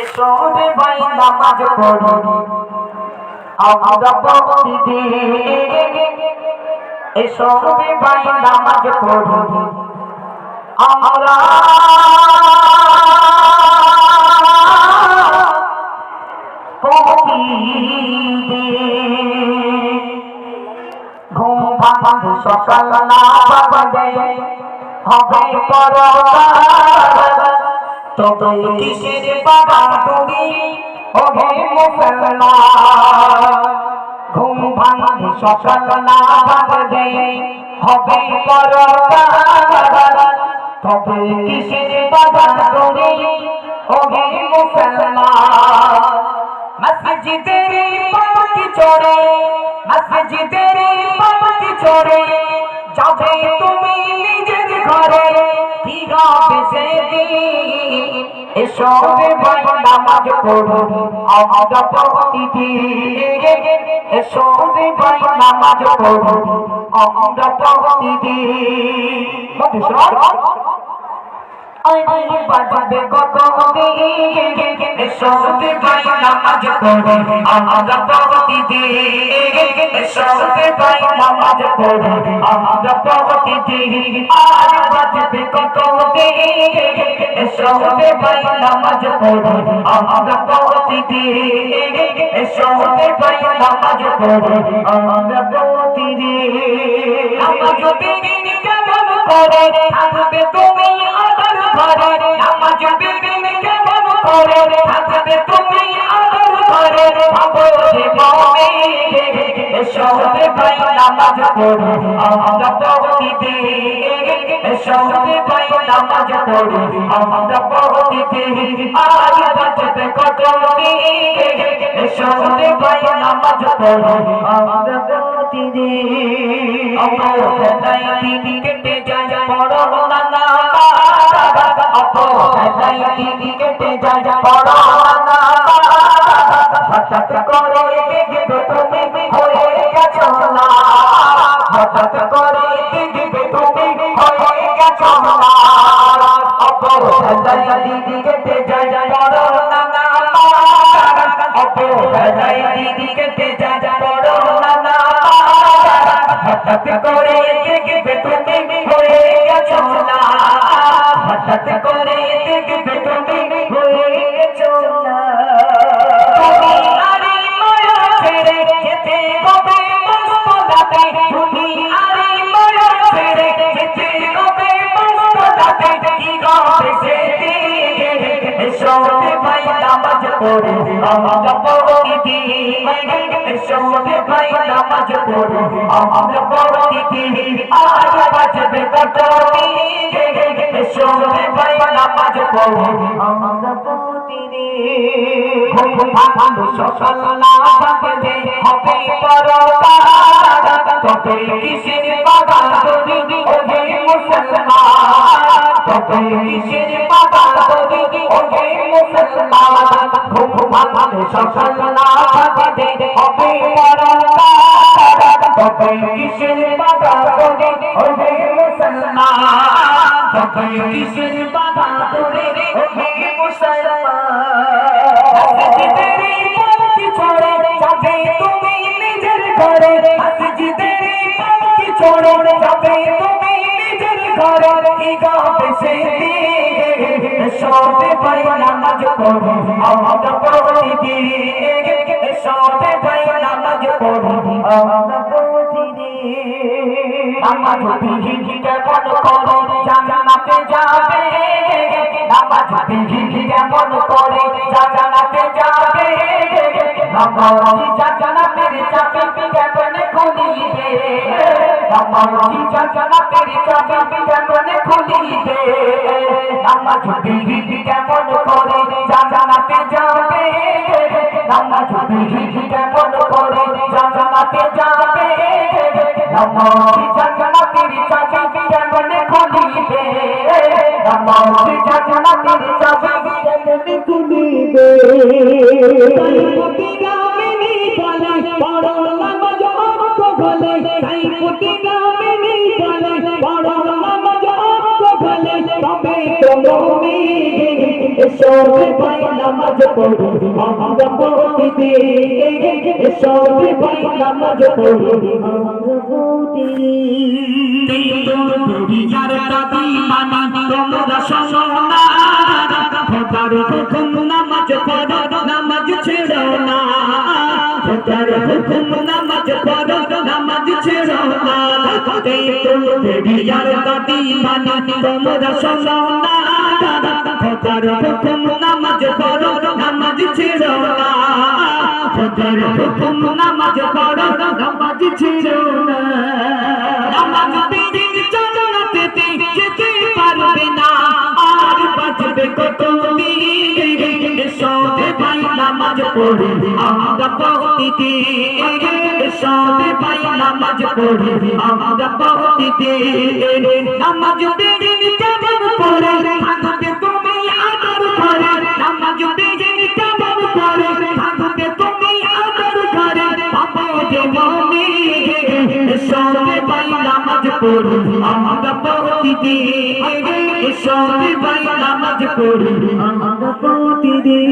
এসো রে ভাই নামাজ পড়ি আমরা প্রতিদিন এসো রে ভাই নামাজ পড়ি আমরা ঘুম ভাঙে সকাল না বাজে হবে পরকাল তবে কিসের বাহাদুরি ওহে মুসলমান ঘুম ভাঙে সকাল না বাজে হবে পরকাল তবে কিসের বাহাদুরি ওহে মুসলমান মসজিদের পাটি চড়ে মসজিদের পাটি চড়ে যাবে তুমি নিজের ঘরে কি হবে সেদিন এসো রে ভাই নামাজ পড়ো আমরা প্রতিদিন এসো রে ভাই নামাজ পড়ো আমরা প্রতিদিন আইনি বাজবে কত দিন এসো রে ভাই নামাজ পড়ো আমরা প্রতিদিন এসো রে ভাই নামাজ পড়ো আমরা প্রতিদিন আজ বাজবে কত দিন এসো রে ভাই নামাজ পড়ো আমরা প্রতিদিন এসো রে ভাই নামাজ পড়ো আমরা প্রতিদিন নামাজ বিদিন কেমন করে থাকবে তুমি আদর ঘরে নামাজ বিদিন কেমন করে থাকবে তুমি আদর ঘরে ভাবো রে মুমিন এসো রে ভাই নামাজ পড়ো আমরা প্রতিদিন এসো রে ভাই নামাজ পড়ো আমরা প্রতিদিন আজ বাজবে কত দিন এসো রে ভাই নামাজ পড়ো আমরা প্রতিদিন অপরাধ দিন কেটে যায় পড়ো না অপরাধ দিন কেটে যায় পড়ো না হঠাৎ করে দেখবে তুমি হয়ে গেছো না হঠাৎ করে দেখবে তুমি হয়ে গেছো না অপরাধ দিন কেটে যায় পড়ো না অপরাধ দিন কেটে যায় পড়ো না হঠাৎ করে দেখবে তুমি হয়ে গেছো না হঠাৎ করে দেখবে তুমি হয়ে গেছো না তুমি আরে মায়া ছেড়ে যেতে হবে মস্তদাতে তুমি আরে মায়া ছেড়ে যেতে হবে মস্তদাতে কি হবে সেদিন এসো রে ভাই নামাজ পড়ো আমরা প্রতিদিন এসো রে ভাই নামাজ পড়ো আমরা প্রতিদিন আজ বাজবে কত দিন এসো রে ভাই নামাজ পড়ো আমরা প্রতিদিন ঘুম ভাঙে সকাল না বাজে হবে পরকাল তবে কিসের বাহাদুরি ওহে মুসলমান তবে কিসের বাহাদুরি ওহে মুসলমান ঘুম ভাঙে সকাল না বাজে হবে পরকাল তবে কিসের বাহাদুরি ওহে মুসলমান তবে কিসের বাহাদুরি ওহে মুসলমান মসজিদের পাটি চড়ে যাবে তুমি নিজের ঘরে মসজিদের পাটি চড়ে যাবে তুমি নিজের ঘরে কি গাবে সেদিন এসো রে ভাই নামাজ পড়ো আমরা প্রতিদিন এসো রে ভাই নামাজ পড়ো আমরা প্রতিদিন নামাজ বিধিন কেমন করে জান্নাতে যাবে নামাজ বিধিন কেমন করে জান্নাতে যাবে নামাজ জান্নাতের চাবি কেমন খুলিবে নামাজ জান্নাতের চাবি কেমন খুলিবে নামাজ বিধিন কেমন করে জান্নাতে যাবে নামাজ বিধিন কেমন করে জান্নাতে যাবে নামাজ জান্নাতের চাবি কেমন খুলিবে নামাজ জান্নাতের চাবি কেমন খুলিবে পড়ো নামাজ অর্থ বলে তাই কোটি গ্রামে নেই বলে পড়ো নামাজ অর্থ বলে তবে তুমি এসবে ভাই নামাজ পড়ো আমরা প্রতিদিন এসবে ভাই নামাজ পড়ো আমরা প্রতিদিন দুনিয়ার দাবি মানি তোমরা শোনো না খোদার হুকুম নামাজ পড়ো নামাজ ছেড়ো না খোদার হুকুম নামাজ পড়ো নামাজ ছেড়ো না দুনিয়ার দাবি মানি তোমরা শোনো না খোদার হুকুম নামাজ পড়ো নামাজ ছেড়ো না খোদার হুকুম নামাজ পড়ো নামাজ ছেড়ো না নামাজ বিহীন জান্নাতে যেতে পারবে না আর বাঁচবে কত দিন এসবে ভাই নামাজ পড়ি আমরা প্রতিদিন এসবে ভাই নামাজ পড়ি আমরা প্রতিদিন নামাজ বিহীন কেমন পড়ে থাকবে তুমি আদর করে নামাজ বিহীন কেমন পড়ে থাকবে তুমি আদর করে পাবো যে মুমিন এসবে ভাই নামাজ পড়ি আমরা প্রতিদিন এসবে ভাই নামাজ পড়ি আমরা প্রতিদিন